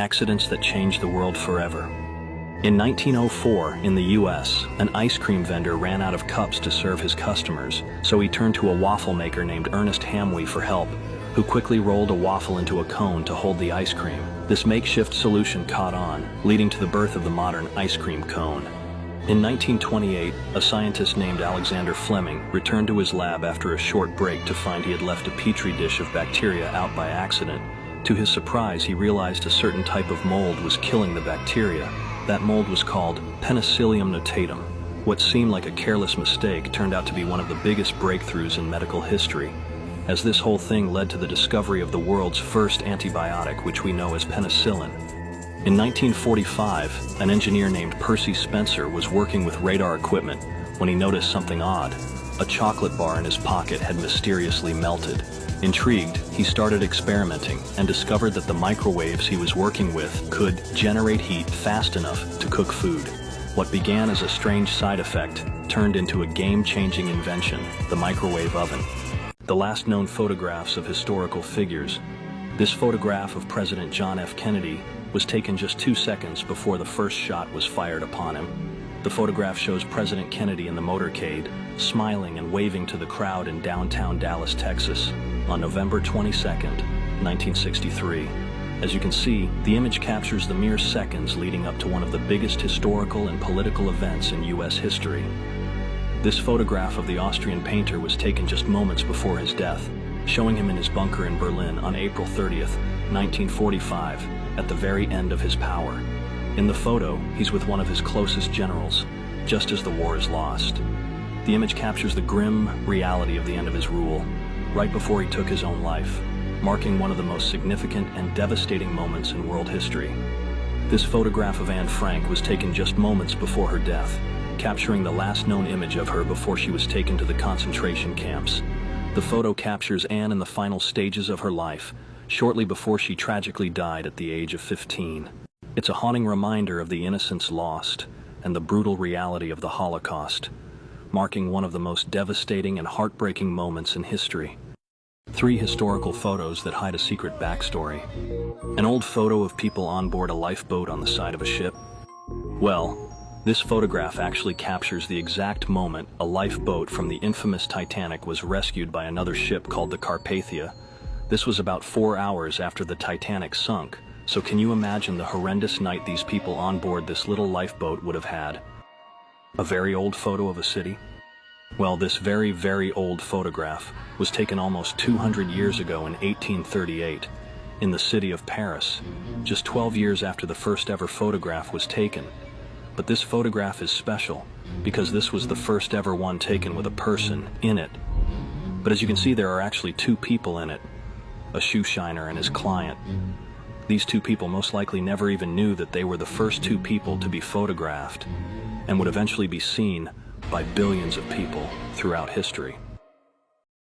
Accidents that changed the world forever. In 1904, in the US, an ice cream vendor ran out of cups to serve his customers, so he turned to a waffle maker named Ernest Hamwee for help, who quickly rolled a waffle into a cone to hold the ice cream. This makeshift solution caught on, leading to the birth of the modern ice cream cone. In 1928, a scientist named Alexander Fleming returned to his lab after a short break to find he had left a petri dish of bacteria out by accident. To his surprise, he realized a certain type of mold was killing the bacteria. That mold was called Penicillium notatum. What seemed like a careless mistake turned out to be one of the biggest breakthroughs in medical history, as this whole thing led to the discovery of the world's first antibiotic, which we know as penicillin. In 1945, an engineer named Percy Spencer was working with radar equipment when he noticed something odd. A chocolate bar in his pocket had mysteriously melted. Intrigued, he started experimenting and discovered that the microwaves he was working with could generate heat fast enough to cook food. What began as a strange side effect turned into a game-changing invention, the microwave oven. The last known photographs of historical figures. This photograph of President John F. Kennedy was taken just 2 seconds before the first shot was fired upon him. The photograph shows President Kennedy in the motorcade, smiling and waving to the crowd in downtown Dallas, Texas, on November 22nd, 1963. As you can see, the image captures the mere seconds leading up to one of the biggest historical and political events in U.S. history. This photograph of the Austrian painter was taken just moments before his death, showing him in his bunker in Berlin on April 30th, 1945, at the very end of his power. In the photo, he's with one of his closest generals, just as the war is lost. The image captures the grim reality of the end of his rule, right before he took his own life, marking one of the most significant and devastating moments in world history. This photograph of Anne Frank was taken just moments before her death, capturing the last known image of her before she was taken to the concentration camps. The photo captures Anne in the final stages of her life, shortly before she tragically died at the age of 15. It's a haunting reminder of the innocence lost and the brutal reality of the Holocaust, marking one of the most devastating and heartbreaking moments in history. 3 historical photos that hide a secret backstory. An old photo of people on board a lifeboat on the side of a ship. Well, this photograph actually captures the exact moment a lifeboat from the infamous Titanic was rescued by another ship called the Carpathia. This was about 4 hours after the Titanic sunk, so can you imagine the horrendous night these people on board this little lifeboat would have had? A very old photo of a city? Well, this very, very old photograph was taken almost 200 years ago in 1838 in the city of Paris, just 12 years after the first ever photograph was taken. But this photograph is special because this was the first ever one taken with a person in it. But as you can see, there are actually 2 people in it, a shoe shiner and his client. These 2 people most likely never even knew that they were the first 2 people to be photographed and would eventually be seen by billions of people throughout history.